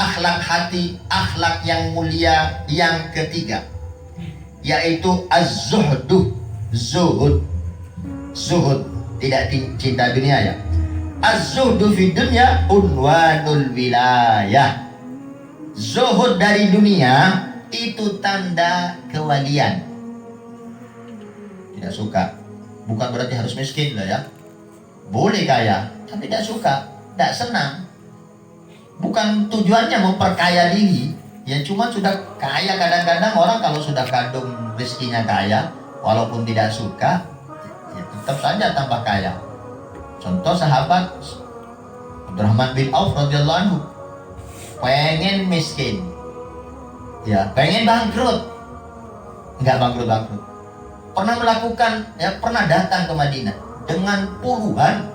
akhlak hati, akhlak yang mulia yang ketiga, yaitu az-zuhdu, zuhud. Zuhud, tidak cinta dunia ya. Az-zuhdu fi dunya unwanul wilayah. Zuhud dari dunia itu tanda kewalian. Tidak suka, bukan berarti harus miskin lah ya. Boleh kaya, tapi tidak suka, tidak senang. Bukan tujuannya memperkaya diri. Ya cuma sudah kaya, kadang-kadang orang kalau sudah kadung rezekinya kaya, walaupun tidak suka, ya tetap saja tambah kaya. Contoh sahabat Abdurrahman bin Auf radhiyallahu anhu, pengen miskin, ya pengen bangkrut, nggak bangkrut. Pernah melakukan, ya pernah datang ke Madinah dengan puluhan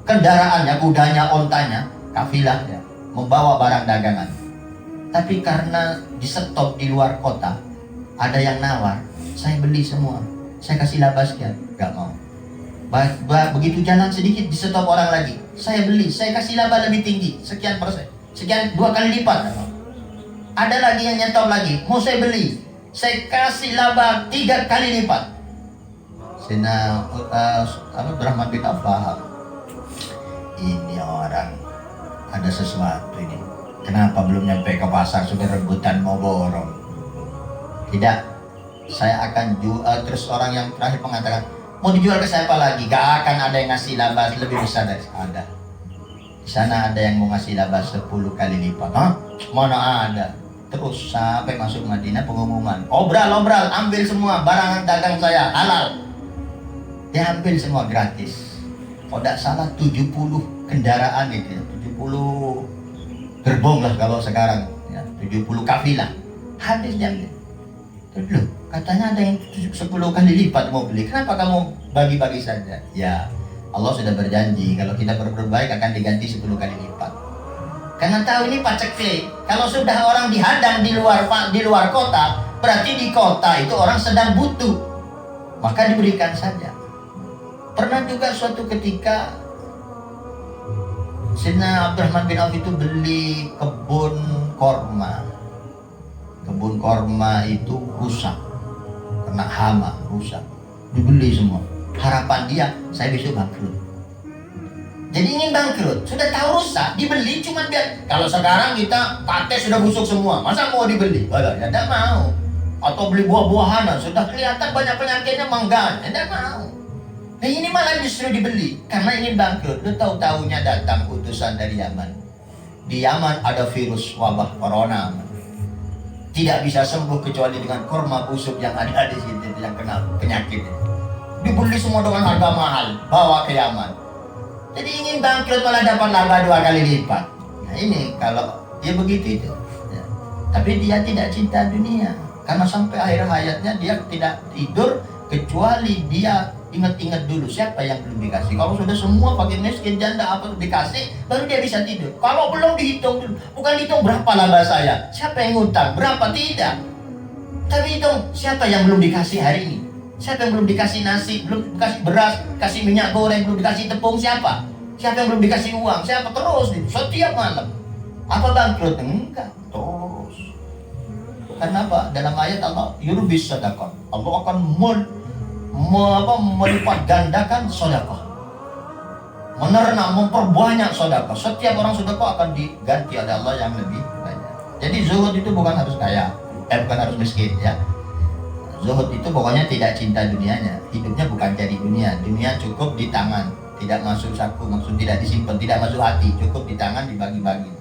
kendaraannya, kudanya, ontanya, kafilahnya, membawa barang dagangan. Tapi karena di stop di luar kota, ada yang nawar, saya beli semua, saya kasih laba sekian, nggak mau. Begitu jalan sedikit di stop orang lagi, saya beli, saya kasih laba lebih tinggi, sekian persen, sekian 2 kali lipat. Ada lagi yang nyetop lagi, mau saya beli, saya kasih laba 3 kali lipat. Sina Abdurrahman bin Auf paham, ini orang ada sesuatu ini. Kenapa belum nyampe ke pasar sudah rebutan mau borong? Tidak, saya akan jual. Terus orang yang terakhir mengatakan, mau dijual ke siapa lagi? Gak akan ada yang ngasih laba lebih besar dari ada. Di sana ada yang mau ngasih laba 10 kali lipat. Hah? Mana ada? Terus sampai masuk Madinah pengumuman, obral, ambil semua barang dagang saya, halal. Dia ambil semua gratis. Kalau tidak salah 70 kendaraan itu ya, 70 gerbong lah kalau sekarang ya, 70 kafilah habis diambil. Terus loh, katanya ada yang 10 kali lipat mau beli, kenapa kamu bagi-bagi saja? Ya Allah sudah berjanji kalau kita berbuat baik akan diganti 10 kali lipat. Karena tahu ini paceklik, kalau sudah orang dihadang di luar kota, berarti di kota itu orang sedang butuh, maka diberikan saja. Pernah juga suatu ketika Sayyidina Abdurrahman bin Auf itu beli kebun korma. Kebun korma itu rusak, kena hama, rusak. Dibeli semua. Harapan dia, saya besok bangkrut. Jadi ingin bangkrut, sudah tahu rusak, dibeli cuma biar. Kalau sekarang kita pates sudah busuk semua, masa mau dibeli? Ya tidak mau. Atau beli buah-buahan, sudah kelihatan banyak penyakitnya, mangga, tidak mau. Nah ini malah justru dibeli karena ingin bangkrut. Lu tahu-tahunya datang utusan dari Yaman. Di Yaman ada virus wabah corona, tidak bisa sembuh kecuali dengan korma busuk yang ada di sini yang kena penyakit. Dibeli semua dengan harga mahal, bawa ke Yaman. Jadi ingin bangkrut malah dapat laba 2 kali lipat. Nah ini kalau dia begitu itu ya. Tapi dia tidak cinta dunia, karena sampai akhir hayatnya dia tidak tidur kecuali dia ingat-ingat dulu siapa yang belum dikasih. Kalau sudah semua pakai miskin janda apa dikasih, baru dia bisa tidur. Kalau belum dihitung dulu, bukan dihitung berapa laba saya, siapa yang ngutang, berapa, tidak. Tapi hitung siapa yang belum dikasih hari ini, siapa yang belum dikasih nasi, belum dikasih beras, kasih minyak goreng, belum dikasih tepung, siapa? Siapa yang belum dikasih uang, siapa? Terus setiap malam. Apa bangkrut? Enggak, terus. Karena apa? Dalam ayat Allah, yurbis sedekah, Allah akan melipat gandakan sedekah, menernak, memperbanyak sedekah. Setiap orang sedekah akan diganti oleh Allah yang lebih banyak. Jadi zuhud itu bukan harus kaya, bukan harus miskin ya. Zuhud itu pokoknya tidak cinta dunianya, hidupnya bukan jadi dunia. Dunia cukup di tangan, tidak masuk saku, maksud tidak disimpan, tidak masuk hati, cukup di tangan, dibagi-bagi.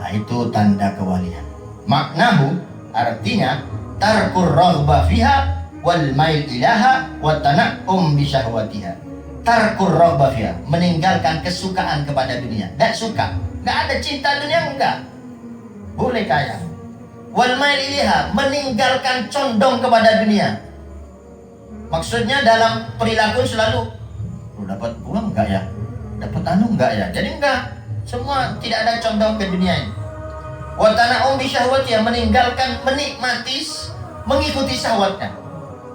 Nah itu tanda kewalian. Maknahu artinya tarkur raghbah fiha wal mail ilaha wa tana'um bi syahwatiha. Tarkur raghbah fiha, meninggalkan kesukaan kepada dunia. Enggak suka, enggak ada cinta dunia, enggak. Boleh kaya. Wal mail ilaha, meninggalkan condong kepada dunia. Maksudnya dalam perilaku selalu dapat uang enggak ya? Dapat anu enggak ya? Jadi enggak. Semua tidak ada condong ke dunia ini. Wa tana'um bi syahwatiha, meninggalkan menikmati, mengikuti syahwatnya.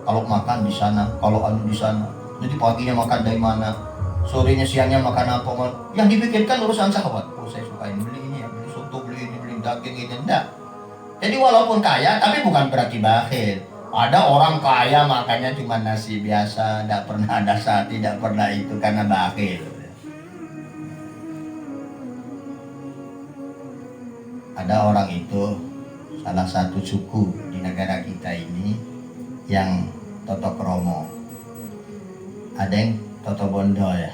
Kalau makan di sana, kalau anu di sana, nanti paginya makan dari mana, sorenya siangnya makan apa, yang dipikirkan urusan syahwat. Oh saya suka ini, beli ini ya, beli soto, beli ini, beli daging ini, enggak. Jadi walaupun kaya tapi bukan berarti bakhil. Ada orang kaya makannya cuma nasi biasa, tidak pernah ada saat, tidak pernah itu karena bakhil. Ada orang itu, salah satu suku di negara kita ini yang toto kromo, ada yang toto bondo ya.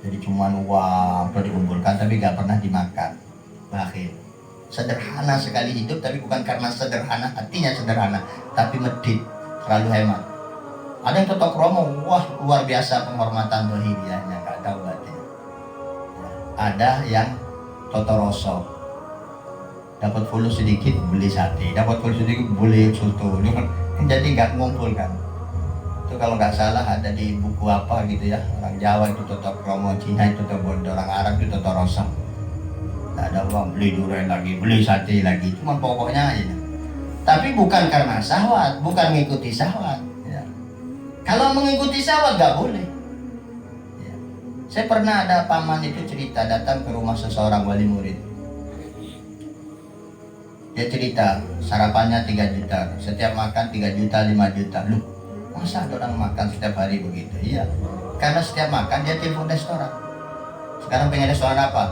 Jadi cuman uang udah dikumpulkan tapi gak pernah dimakan, bakhil. Sederhana sekali hidup, tapi bukan karena sederhana hatinya sederhana, tapi medit, terlalu hemat. Ada yang toto kromo, wah luar biasa penghormatan dohiriahnya, gak tahu artinya. Ada yang toto roso, dapat follow sedikit beli sate, dapat follow sedikit beli soto, jadi nggak ngumpul kan. Itu kalau nggak salah ada di buku apa gitu ya, orang Jawa itu toto kromo, Cina itu toto bondo, orang Arab itu toto rosa. Nggak ada uang beli durian lagi, beli sate lagi, cuma pokoknya aja. Tapi bukan karena syahwat, bukan mengikuti syahwat ya. Kalau mengikuti syahwat nggak boleh ya. Saya pernah ada paman itu cerita, datang ke rumah seseorang wali murid. Dia cerita sarapannya 3 juta, setiap makan 3 juta, 5 juta. Loh, masa ada orang makan setiap hari begitu? Iya, karena setiap makan dia telepon restoran. Sekarang pengen restoran apa?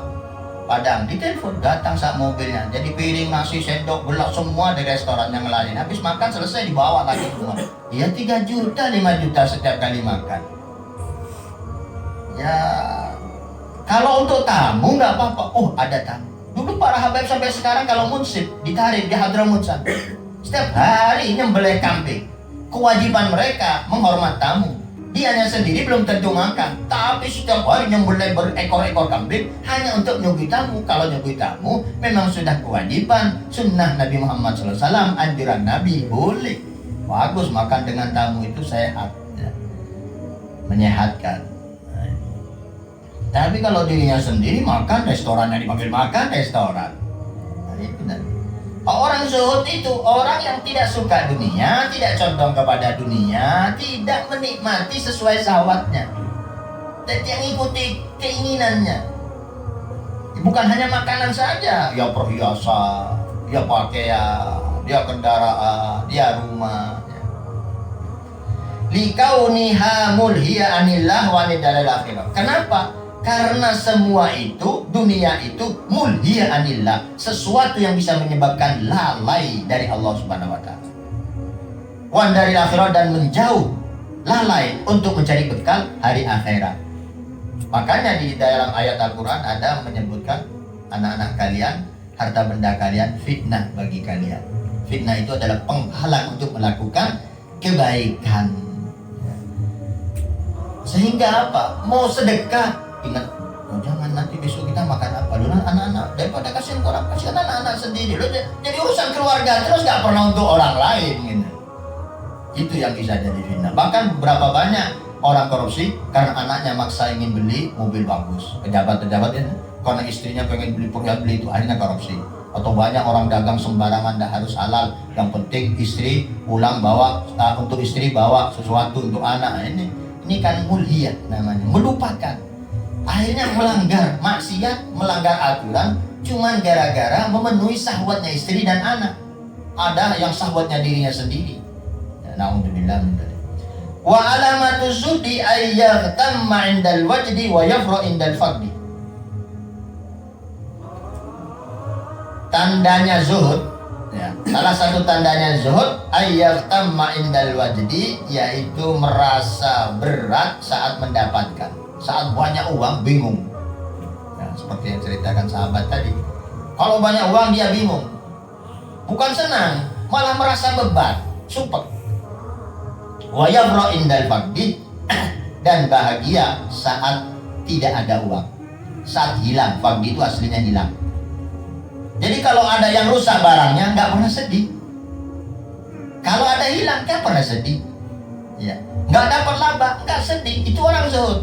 Padang, ditelepon, datang saat mobilnya. Jadi piring, nasi, sendok, gelas semua di restoran yang lain. Habis makan selesai dibawa lagi semua. Iya 3 juta, 5 juta setiap kali makan. Ya, kalau untuk tamu nggak apa-apa. Oh ada tamu. Dulu para habaib sampai sekarang kalau munsib ditarik di Hadramut sana, setiap hari nyembelih kambing. Kewajiban mereka menghormat tamu. Dianya sendiri belum tentu makan, tapi setiap hari nyembelih berekor-ekor kambing hanya untuk nyuguhi tamu. Kalau nyuguhi tamu memang sudah kewajiban, sunnah Nabi Muhammad SAW, anjuran Nabi, boleh. Bagus, makan dengan tamu itu sehat ya. Menyehatkan. Tapi kalau dirinya sendiri makan, restorannya dipanggil makan restoran. Nah, itu nanti. Orang zuhud itu orang yang tidak suka dunia, tidak condong kepada dunia, tidak menikmati sesuai syahwatnya, dan yang ikuti keinginannya. Bukan hanya makanan saja, ya perhiasan, ya pakaian, dia kendaraan, dia rumah. Likauniha mulhiya anillah wa anidalil akhirah. Kenapa? Karena semua itu, dunia itu mulhiya anillah, sesuatu yang bisa menyebabkan lalai dari Allah Subhanahu wa taala. Wan dari akhirat, dan menjauh, lalai untuk mencari bekal hari akhirat. Makanya di dalam ayat Al-Qur'an ada menyebutkan anak-anak kalian, harta benda kalian fitnah bagi kalian. Fitnah itu adalah penghalang untuk melakukan kebaikan. Sehingga apa? Mau sedekah, ingat, oh, jangan nanti besok kita makan apa dulu anak-anak, daripada kasihan orang, kasihan anak-anak sendiri. Loh, jadi urusan keluarga terus gak pernah untuk orang lain gitu. Itu yang bisa jadi fitnah. Bahkan berapa banyak orang korupsi karena anaknya maksa ingin beli mobil bagus, pejabat-pejabat ya, karena istrinya pengen beli perhiasan, beli itu, akhirnya korupsi. Atau banyak orang dagang sembarangan, dah harus halal, yang penting istri pulang bawa, untuk istri bawa sesuatu untuk anak. Ini kan mulhiyah namanya, melupakan. Akhirnya melanggar maksiat, melanggar aturan, cuman gara-gara memenuhi syahwatnya istri dan anak. Ada yang syahwatnya dirinya sendiri. Ya, na'udzubillah min dzalik. Wa alamatu zuhdi ayyaghtamma 'indal wajdi wa yafra 'indal faqdi. Tandanya zuhud, ya, salah satu tandanya zuhud ayyaghtamma 'indal wajdi, yaitu merasa berat saat mendapatkan. Saat banyak uang bingung ya, seperti yang ceritakan sahabat tadi. Kalau banyak uang dia bingung, bukan senang, malah merasa beban, supek. Wa yafra indal faqdi, dan bahagia saat tidak ada uang, saat hilang. Faqdi itu aslinya hilang. Jadi kalau ada yang rusak barangnya nggak pernah sedih. Kalau ada hilang nggak pernah sedih ya. Nggak dapat laba nggak sedih, itu orang zuhud.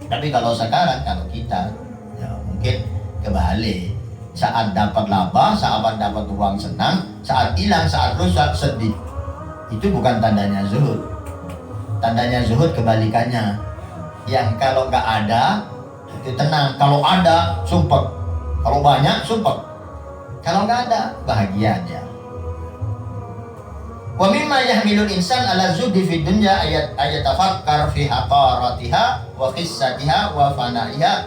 Tapi kalau sekarang, kalau kita ya mungkin kebalik. Saat dapat laba, saat dapat uang senang, saat hilang, saat rusak sedih. Itu bukan tandanya zuhud. Tandanya zuhud kebalikannya. Yang kalau nggak ada itu tenang, kalau ada sumpah, kalau banyak sumpah, kalau nggak ada bahagia dia. Wa mimma yahmilul insan ala zuhdi fid dunya ayat tafakkar fi haqaratiha wa qissatiha wa fanaiha.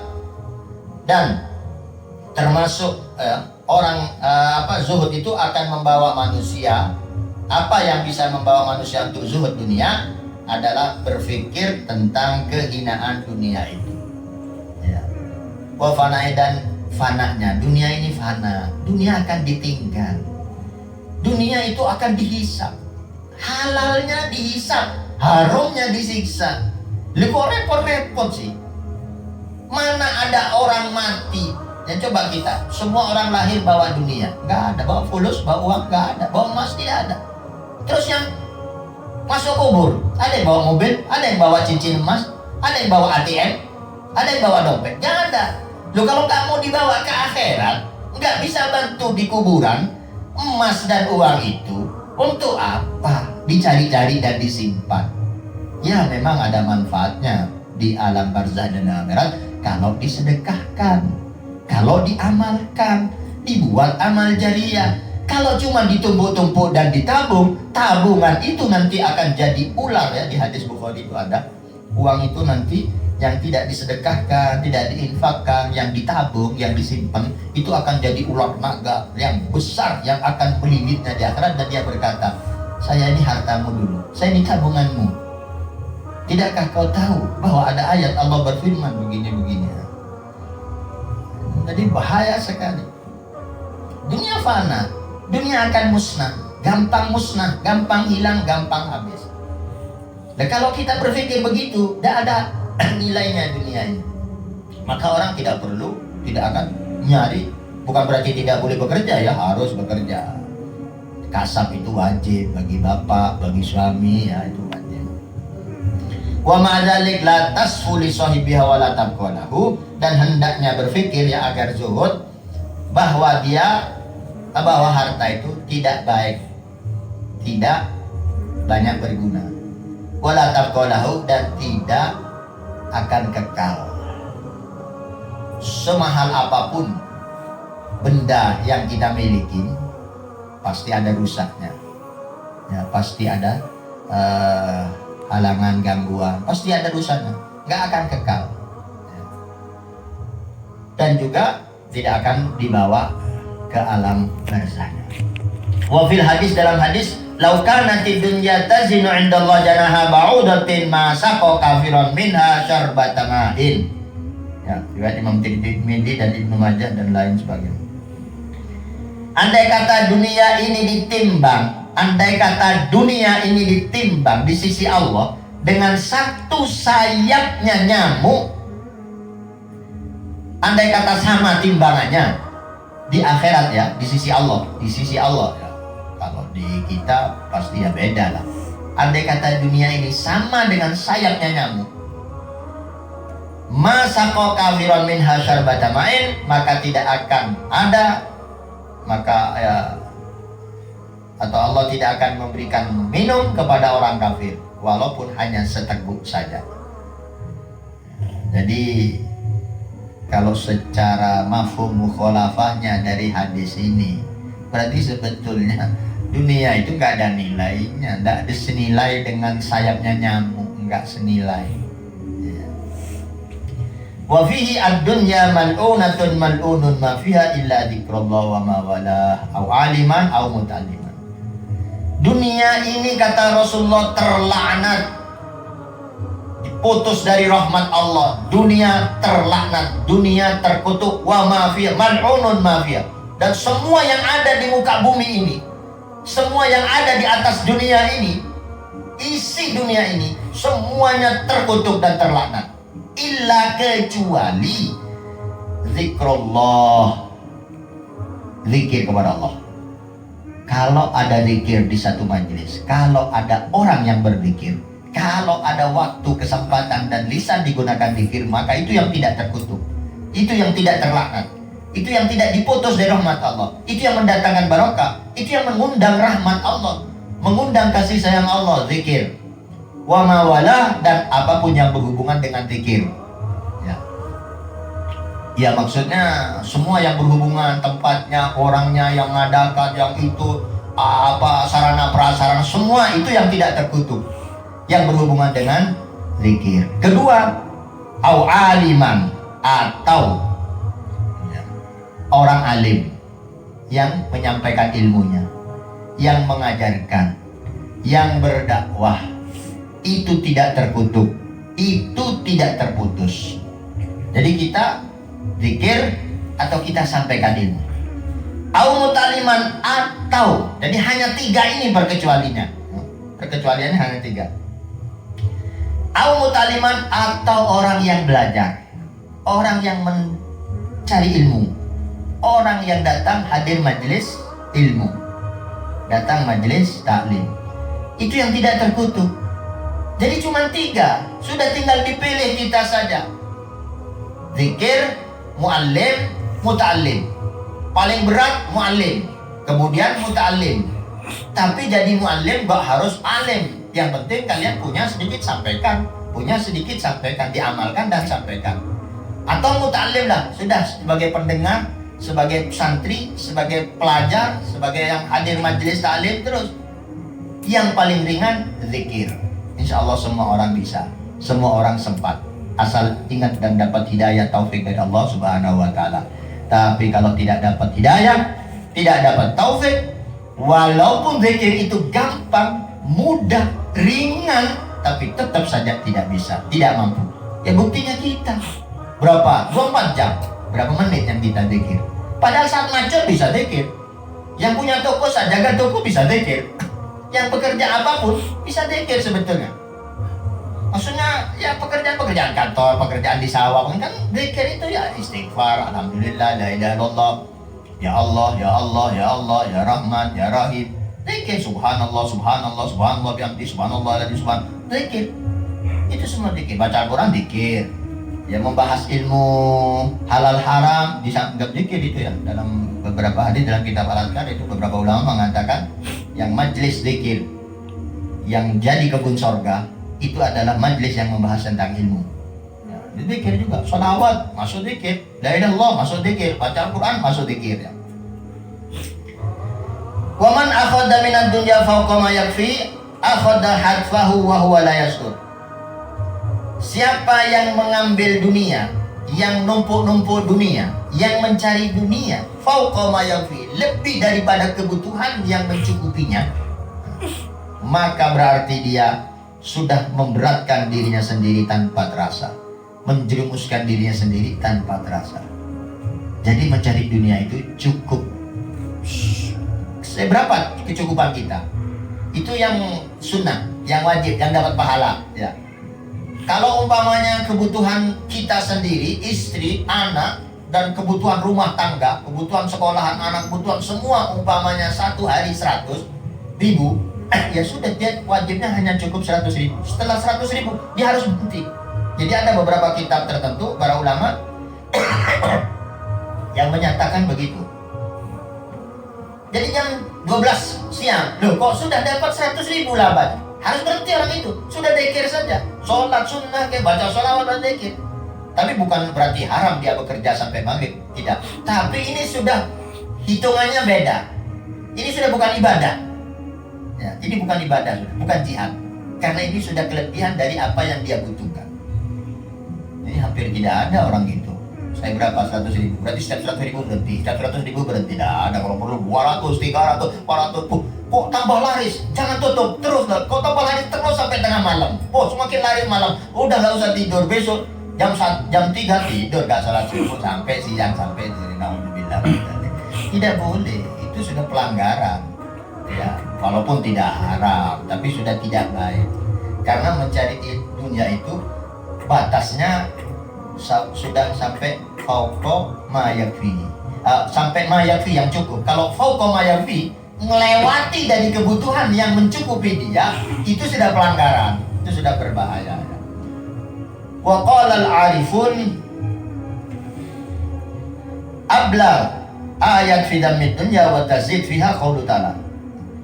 Dan termasuk orang zuhud itu akan membawa manusia, apa yang bisa membawa manusia untuk zuhud dunia adalah berpikir tentang kehinaan dunia itu. Ya. Wa fanai, dan fananya, dunia ini fana, dunia akan ditinggal, dunia itu akan dihisap, halalnya dihisap, harumnya disiksa. Lu kok repot-repot sih? Mana ada orang mati? Ya coba kita, semua orang lahir bawa dunia, nggak ada. Bawa fulus, bawa uang, nggak ada. Bawa emas, tidak ada. Terus yang masuk kubur, ada yang bawa mobil, ada yang bawa cincin emas, ada yang bawa ATM, ada yang bawa dompet, nggak ada. Lu kalau nggak mau dibawa ke akhirat, nggak bisa bantu di kuburan, emas dan uang itu untuk apa? Dicari-cari dan disimpan. Ya memang ada manfaatnya di alam barzah dan akhirat kalau disedekahkan, kalau diamalkan, dibuat amal jariah. Kalau cuma ditumpuk-tumpuk dan ditabung, tabungan itu nanti akan jadi ular. Ya, di hadis Bukhari itu ada, uang itu nanti yang tidak disedekahkan, tidak diinfakkan, yang ditabung, yang disimpan, itu akan jadi ular naga yang besar yang akan melilitnya di akhirat. Dan dia berkata, saya ini hartamu dulu, saya ini tabunganmu. Tidakkah kau tahu bahwa ada ayat Allah berfirman begini-begini? Jadi bahaya sekali. Dunia fana, dunia akan musnah, gampang hilang, gampang habis. Dan kalau kita berpikir begitu, tidak ada nilainya dunia ini, maka orang tidak akan nyari. Bukan berarti tidak boleh bekerja, ya harus bekerja. Kasab itu wajib bagi bapak, bagi suami, ya itu wajib. Wa ma'adzalik la tasfu li sahibiha wa la tabqalahu, dan hendaknya berpikir ya agar zuhud bahwa harta itu tidak baik, tidak banyak berguna. Wa la tabqalahu, dan tidak akan kekal. Semahal apapun benda yang kita miliki, pasti ada rusaknya, ya pasti ada halangan, gangguan, pasti ada rusaknya, nggak akan kekal, ya. Dan juga tidak akan dibawa ke alam barzahnya. Wa fil hadis, dalam hadis, lau kanatid dunya tazinu indallah janaha ba'udatin ma saqa kafiran minha syarbata ma'in. Ya, riwayat Imam Tirmidzi dan Ibnu Majah dan lain sebagainya. Andai kata dunia ini ditimbang di sisi Allah dengan satu sayapnya nyamuk, andai kata sama timbangannya di akhirat, ya di sisi Allah ya. Kalau di kita pasti ya beda lah. Andai kata dunia ini sama dengan sayapnya nyamuk, masaqo kafiron min hasyar badamain, maka tidak akan ada, atau Allah tidak akan memberikan minum kepada orang kafir walaupun hanya seteguk saja. Jadi kalau secara mafhum mukhalafahnya dari hadis ini, berarti sebetulnya dunia itu nggak ada nilainya, nggak ada senilai dengan sayapnya nyamuk, nggak senilai. Wa fihi ad-dunya mal'unatun mal'unun ma fiha illa dzikrullah wa ma wala au aliman au muta'alliman. Dunia ini, kata Rasulullah, terlaknat, diputus dari rahmat Allah. Dunia terlaknat, dunia terkutuk, wa ma fiha mal'unun ma fiha. Dan semua yang ada di muka bumi ini, semua yang ada di atas dunia ini, isi dunia ini, semuanya terkutuk dan terlaknat. Illa kecuali zikrullah, zikir kepada Allah. Kalau ada zikir di satu majelis, kalau ada orang yang berzikir, kalau ada waktu, kesempatan dan lisan digunakan zikir, maka itu yang tidak terkutuk, itu yang tidak terlaknat, itu yang tidak diputus dari rahmat Allah, itu yang mendatangkan barokah, itu yang mengundang rahmat Allah, mengundang kasih sayang Allah, zikir. wa mawalah, dan apapun yang berhubungan dengan zikir. Ya. Ya, maksudnya semua yang berhubungan, tempatnya, orangnya, yang mengadakan, yang itu, apa sarana prasarana, semua itu yang tidak terkutuk, yang berhubungan dengan zikir. Kedua, au aliman, atau ya, orang alim yang menyampaikan ilmunya, yang mengajarkan, yang berdakwah, itu tidak terkutuk, itu tidak terputus. Jadi kita zikir atau kita sampaikan ilmu. Au mutaliman, atau, jadi hanya 3 ini perkecualiannya. Perkecualiannya hanya 3. Au mutaliman, atau orang yang belajar, orang yang mencari ilmu, orang yang datang hadir majelis ilmu, datang majelis taklim, itu yang tidak terkutuk. Jadi cuma 3, sudah tinggal dipilih kita saja. Zikir, muallim, muta'allim. Paling berat muallim, kemudian muta'allim. Tapi jadi muallim gak harus alim. Yang penting kalian punya sedikit sampaikan, punya sedikit sampaikan, diamalkan dan sampaikan. Atau muta'allim lah, sudah sebagai pendengar, sebagai santri, sebagai pelajar, sebagai yang hadir majelis taklim terus. Yang paling ringan zikir. Insya Allah semua orang bisa, semua orang sempat, asal ingat dan dapat hidayah taufik dari Allah Subhanahu wa Ta'ala. Tapi kalau tidak dapat hidayah, tidak dapat taufik, walaupun zikir itu gampang, mudah, ringan, tapi tetap saja tidak bisa, tidak mampu. Ya buktinya kita berapa? 24 jam, berapa menit yang kita zikir? Padahal saat macet bisa zikir. Yang punya toko, saat jaga toko bisa zikir. Yang bekerja apapun bisa zikir sebetulnya. Maksudnya ya pekerjaan kantor, pekerjaan di sawah kan zikir itu ya istighfar, alhamdulillah, la ilaha illallah, ya Allah, ya Allah, ya Allah, ya Rahman, ya Rahim. Zikir subhanallah, subhanallah, subhanallah, bihamdi, subhanallah, aladzim, subhan. Zikir. Itu semua zikir. Baca Al-Qur'an zikir. Ya membahas ilmu halal haram dianggap zikir itu ya. Dalam beberapa hadis dalam kitab Al-Azkar itu beberapa ulama mengatakan yang majlis zikir yang jadi kebun sorga itu adalah majlis yang membahas tentang ilmu. Ya, zikir juga, sholawat masuk zikir, la ilaha illallah masuk zikir, baca Al-Quran masuk zikir ya. Wa man akhadha minad dunya fawqa ma yakfi akhadha hadfahu wa huwa la yashkur. Siapa yang mengambil dunia, yang numpuk-numpuk dunia, yang mencari dunia fawqa ma yakfi, lebih daripada kebutuhan yang mencukupinya, maka berarti dia sudah memberatkan dirinya sendiri tanpa terasa, menjerumuskan dirinya sendiri tanpa terasa. Jadi mencari dunia itu cukup. Seberapa kecukupan kita? Itu yang sunnah, yang wajib, yang dapat pahala ya. Kalau umpamanya kebutuhan kita sendiri, istri, anak, dan kebutuhan rumah tangga, kebutuhan sekolahan anak, kebutuhan semua umpamanya satu hari 100.000, ya sudah, dia wajibnya hanya cukup 100.000. Setelah 100.000 dia harus berhenti. Jadi ada beberapa kitab tertentu para ulama yang menyatakan begitu. Jadi jam 12 siang, loh kok sudah dapat 100.000 laba? Harus berhenti orang itu, sudah zikir saja, sholat sunnah, kayak baca sholawat dan zikir. Tapi bukan berarti haram dia bekerja sampai maghrib, tidak. Tapi ini sudah hitungannya beda. Ini sudah bukan ibadah. Ya, ini bukan ibadah, bukan jihad. Karena ini sudah kelebihan dari apa yang dia butuhkan. Ini hampir tidak ada orang gitu. Saya berapa? 100.000. Berarti setiap 100.000 berhenti. Setiap 100.000 berhenti. Tidak ada. Kalau perlu 200, 300, 400. Kok tambah laris? Jangan tutup. Terus lah. Kok tambah laris terus sampai tengah malam. Oh semakin laris malam. Udah gak usah tidur. Besok jam 3 tidur. Gak salat subuh sampai siang. Sampai dari naudzubillah. Tidak boleh. Itu sudah pelanggaran. Ya, walaupun tidak haram, tapi sudah tidak baik. Karena mencari dunia itu batasnya sudah sampai fauqa ma yakfi. Sampai ma yakfi yang cukup. Kalau fauqa ma yakfi, melewati dari kebutuhan yang mencukupi dia, itu sudah pelanggaran, itu sudah berbahaya. Wa qala al-arifun abla ayat fi dhammid dunya wa tazid fiha qaulu ta'ala.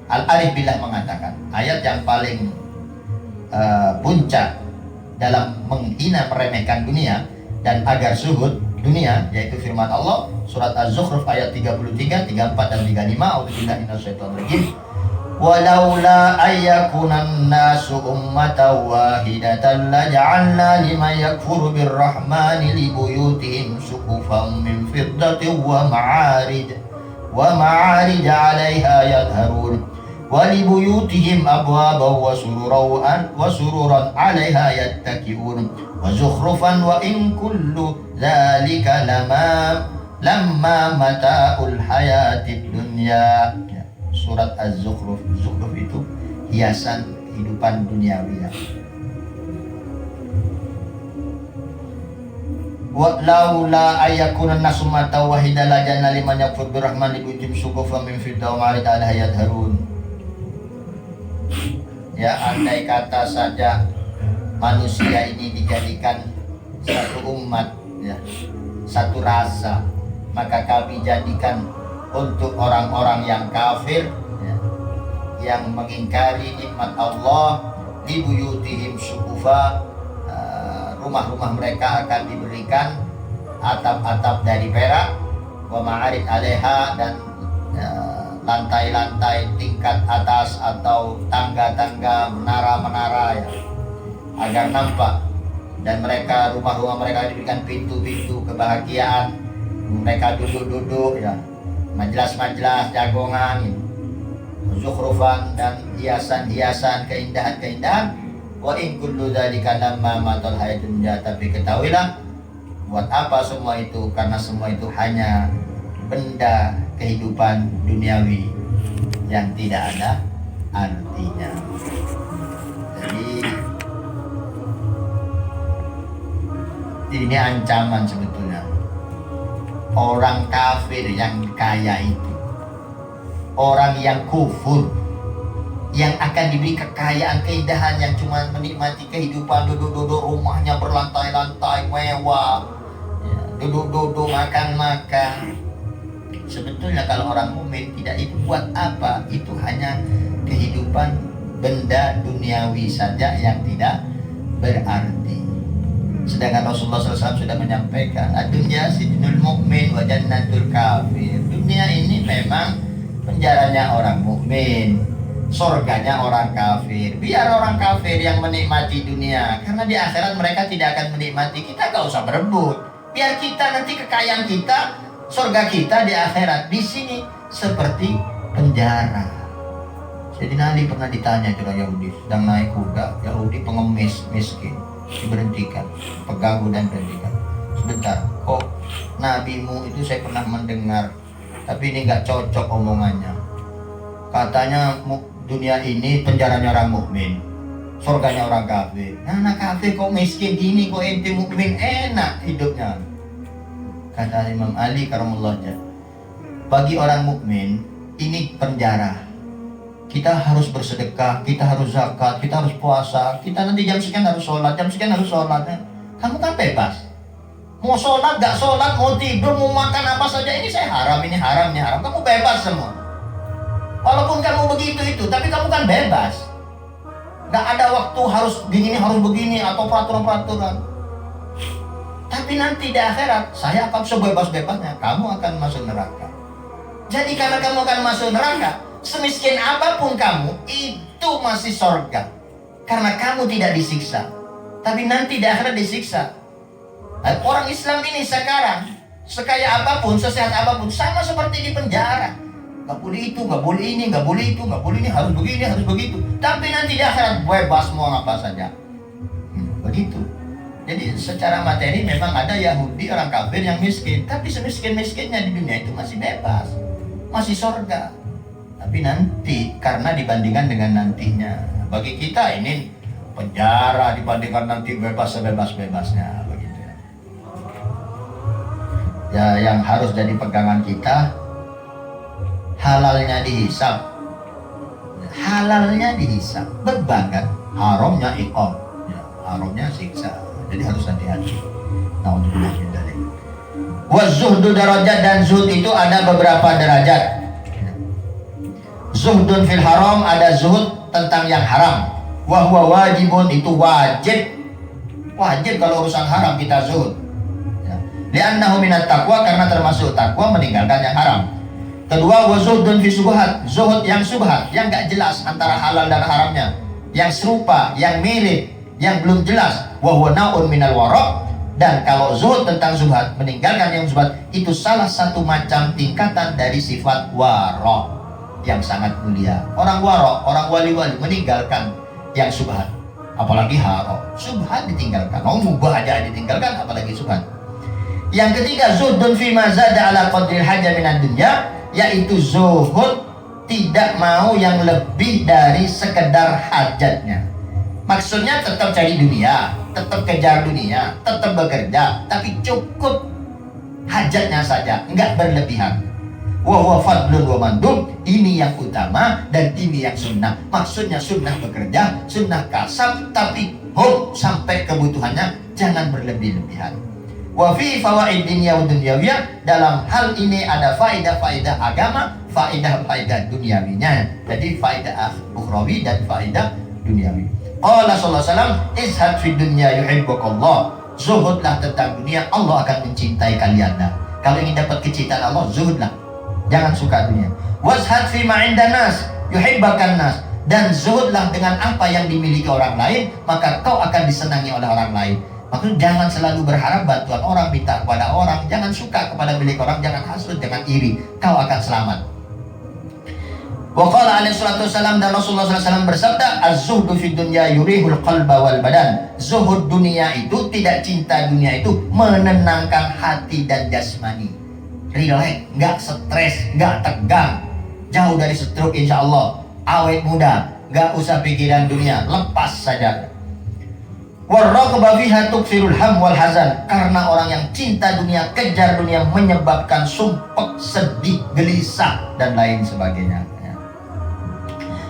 Al-Arif Billah mengatakan ayat yang paling puncak dalam menghina meremehkan dunia dan agar zuhud dunia, yaitu firman Allah surat Az-Zukhruf ayat 33, 34 dan 35. A'udzubillahi minasyaitonir rajim. Walaula ayyakunan nasu ummatan wahidatan laja'alna liman yakfuru birrahmani libuyutihim suqufan min fiddatin wa ma'arij 'alaiha yadharun wa libuyutihim abwaban wa sururan 'alaiha yattaki'un wa zukhrufan wa in kullu dzalika lamma mata'ul hayatid dunya. Surat Az-Zukhruf. Zukhruf itu hiasan kehidupan duniawi ya. Wa laula ayakunan nasu mata wahida lajana liman yakfur birrahman libujim suqufan min fidda wa ma'arij 'alaiha yadharun. Ya, andai kata saja manusia ini dijadikan satu umat ya, satu rasa, maka kami jadikan untuk orang-orang yang kafir ya, yang mengingkari nikmat Allah, libuyutihim suqufa, rumah-rumah mereka akan diberikan atap-atap dari perak, wa ma'arij 'alaiha, dan lantai-lantai tingkat atas atau tangga-tangga, menara-menara ya, agar nampak, dan mereka rumah-rumah mereka diberikan pintu-pintu kebahagiaan, mereka duduk-duduk ya, majelas-majelas jagongan, zukhrufan, dan hiasan-hiasan, keindahan-keindahan. Wa in kullu dzalika lamma matal hayatun dunya, tapi ketahuilah buat apa semua itu, karena semua itu hanya benda kehidupan duniawi yang tidak ada artinya. Jadi ini ancaman sebetulnya. Orang kafir yang kaya itu, orang yang kufur, yang akan diberi kekayaan, keindahan, yang cuma menikmati kehidupan, duduk-duduk rumahnya berlantai-lantai mewah ya, duduk-duduk makan-makan. Sebetulnya kalau orang mukmin tidak, itu buat apa? Itu hanya kehidupan benda duniawi saja yang tidak berarti. Sedangkan Rasulullah SAW sudah menyampaikan, dunya sijnul mu'min wa jannatul kafir. Dunia ini memang penjaranya orang mukmin, surganya orang kafir. Biar orang kafir yang menikmati dunia, karena di akhirat mereka tidak akan menikmati. Kita gak usah berebut. Biar kita nanti kekayaan kita, surga kita di akhirat. Di sini seperti penjara. Jadi Ali pernah ditanya itu Yahudi, sedang naik kuda, Yahudi pengemis miskin, diberhentikan, pengganggu dan berhentikan. Sebentar, kok nabimu itu saya pernah mendengar, tapi ini nggak cocok omongannya. Katanya dunia ini penjaranya orang mukmin, surganya orang kafir. Nah, anak kafir kok miskin gini, kok ente mukmin enak hidupnya. Kata Imam Ali karamullah, bagi orang mukmin ini penjara. Kita harus bersedekah, kita harus zakat, kita harus puasa, kita nanti jam sekian harus sholat, jam sekian harus sholat. Kamu kan bebas. Mau sholat, gak sholat, mau tidur, mau makan apa saja, ini saya haram, ini haram, ini haram. Kamu bebas semua. Walaupun kamu begitu itu, tapi kamu kan bebas. Gak ada waktu harus begini, harus begini, atau peraturan-peraturan. Tapi nanti di akhirat, saya akan sebebas-bebasnya, kamu akan masuk neraka. Jadi karena kamu akan masuk neraka, semiskin apapun kamu, itu masih surga. Karena kamu tidak disiksa. Tapi nanti di akhirat disiksa. Dan orang Islam ini sekarang, sekaya apapun, sesehat apapun, sama seperti di penjara. Gak boleh itu, gak boleh ini, gak boleh itu, gak boleh ini, harus begini, harus begitu. Tapi nanti di akhirat bebas mau apa saja. Begitu. Jadi secara materi memang ada Yahudi, orang kafir yang miskin. Tapi semiskin-miskinnya di dunia itu masih bebas, masih surga. Tapi nanti, karena dibandingkan dengan nantinya, bagi kita ini penjara dibandingkan nanti bebas sebebas-bebasnya, begitu ya. Ya, yang harus jadi pegangan kita, halalnya dihisab, halalnya dihisab, beban kan, haramnya iqam, ya, haramnya siksa. Jadi harus hati-hati. Nah, untuk dari wazuhdu darajat, dan zuhud itu ada beberapa derajat. Zuhdun fil haram, ada zuhud tentang yang haram. Wa huwa wajibun, itu wajib. Wajib kalau urusan haram kita zuhud. Ya. Li'annahu minat taqwa, karena termasuk takwa meninggalkan yang haram. Kedua, wa zuhdun fi subhat, zuhud yang subhat, yang gak jelas antara halal dan haramnya, yang serupa, yang mirip, yang belum jelas. Wa huwa naun minal wara', dan kalau zuhud tentang subhat, meninggalkan yang subhat, itu salah satu macam tingkatan dari sifat wara' yang sangat mulia. Orang wara', orang wali-wali meninggalkan yang subhat, apalagi haram. Subhat ditinggalkan, mubah aja ditinggalkan, apalagi subhat. Yang ketiga, zuhdun fi ma zada ala qadril haja minad dunya, yaitu zuhud tidak mau yang lebih dari sekedar hajatnya. Maksudnya tetap cari dunia, tetap kejar dunia, tetap bekerja, tapi cukup hajatnya saja, enggak berlebihan. Wa huwa fadlun wa mandub, ini yang utama dan ini yang sunnah. Maksudnya sunnah bekerja, sunnah kasab, tapi sampai kebutuhannya, jangan berlebih-lebihan. Wa fi fawaid dunya wa dunyawiyah, dalam hal ini ada faedah-faedah agama, faedah-faedah duniawinya. Jadi faedah ukhrawi dan faedah duniawi. Qala sallallahu alaihi wasallam, izhad fi dunya yuhibbukallah, zuhudlah tentang dunia, Allah akan mencintai kalian. Kalau ingin dapat kecintaan Allah, zuhudlah, jangan suka dunia. Washad fi ma indan nas yuhibbakan nas, dan zuhudlah dengan apa yang dimiliki orang lain, maka kau akan disenangi oleh orang lain. Maksudnya jangan selalu berharap bantuan orang, minta kepada orang, jangan suka kepada milik orang, jangan hasud, jangan iri, kau akan selamat. Wa qala alaihi salatu wasallam, dan Rasulullah SAW bersabda, az-zuhdu fid dunya yurihul qalba wal badan, zuhud dunia itu, tidak cinta dunia itu, menenangkan hati dan jasmani. Relax, nggak stres, nggak tegang, jauh dari stroke insya Allah, awet muda, nggak usah pikiran dunia, lepas saja. Warraqba fiha tukfirul ham wal hazan, karena orang yang cinta dunia, kejar dunia, menyebabkan sumpek, sedih, gelisah dan lain sebagainya.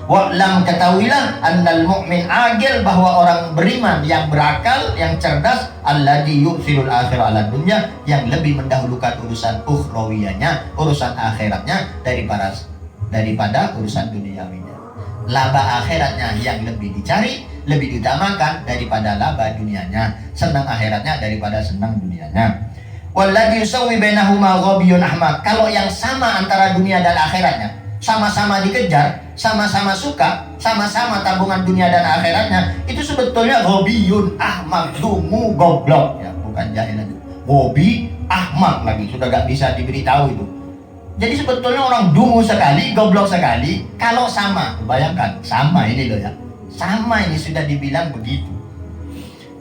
Wa'lam, ketahuilah, annal mu'min agil, bahwa orang beriman yang berakal, yang cerdas, alladhi yu'thirul akhir ala dunya, yang lebih mendahulukan urusan ukhrawiyanya, urusan akhiratnya daripada urusan duniawinya. Laba akhiratnya yang lebih dicari, lebih diutamakan daripada laba dunianya. Senang akhiratnya daripada senang dunianya. Walladhi yusawwi bainahuma ghabiyun ahmad, kalau yang sama antara dunia dan akhiratnya, sama-sama dikejar, sama-sama suka, sama-sama tabungan dunia dan akhiratnya, itu sebetulnya ghabiyun ahmad, dungu, goblok, ya, bukan jahil lagi. Gobi ahmad lagi, sudah gak bisa diberitahu itu. Jadi sebetulnya orang dungu sekali, goblok sekali, kalau sama. Bayangkan, sama ini loh ya, sama ini sudah dibilang begitu.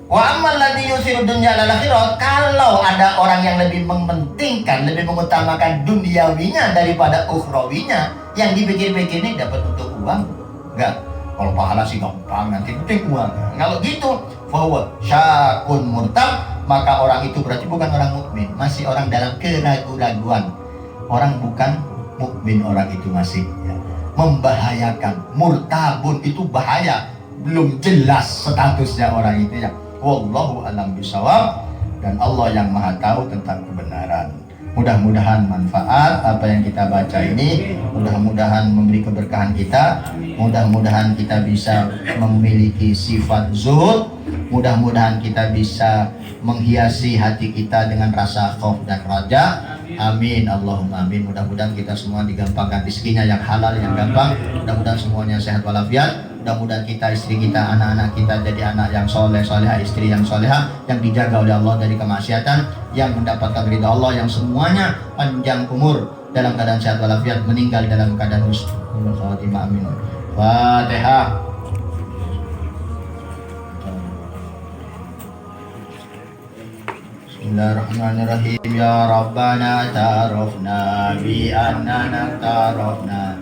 Wa ammal ladzi yusiru dunya alal akhirah, kalau ada orang yang lebih mementingkan, lebih mengutamakan duniawinya daripada ukhrawinya, yang dipikir-pikir ini dapat untuk uang, enggak. Kalau pahala sih gampang, nanti penting uang. Kalau gitu, bahwa syakun murtab, maka orang itu berarti bukan orang mukmin, masih orang dalam keraguan-raguan. Orang bukan mukmin, orang itu masih ya, membahayakan. Murtabun itu bahaya, belum jelas statusnya orang itu ya. Wallahu a'lam bishawab, dan Allah yang maha tahu tentang kebenaran. Mudah-mudahan manfaat apa yang kita baca ini, mudah-mudahan memberi keberkahan kita, mudah-mudahan kita bisa memiliki sifat zuhud, mudah-mudahan kita bisa menghiasi hati kita dengan rasa khauf dan raja. Amin, Allahumma amin. Mudah-mudahan kita semua digampangkan rezekinya yang halal, yang gampang. Mudah-mudahan semuanya sehat walafiat. Mudah-mudahan kita, istri kita, anak-anak kita jadi anak yang soleh, soleha, istri yang soleha, yang dijaga oleh Allah dari kemaksiatan, yang mendapatkan ridha Allah, yang semuanya panjang umur dalam keadaan sehat walafiat, meninggal dalam keadaan husnul khatimah. Amin. Fatihah. Bismillahirrahmanirrahim. Ya Rabbana tarafna bi annana tarafna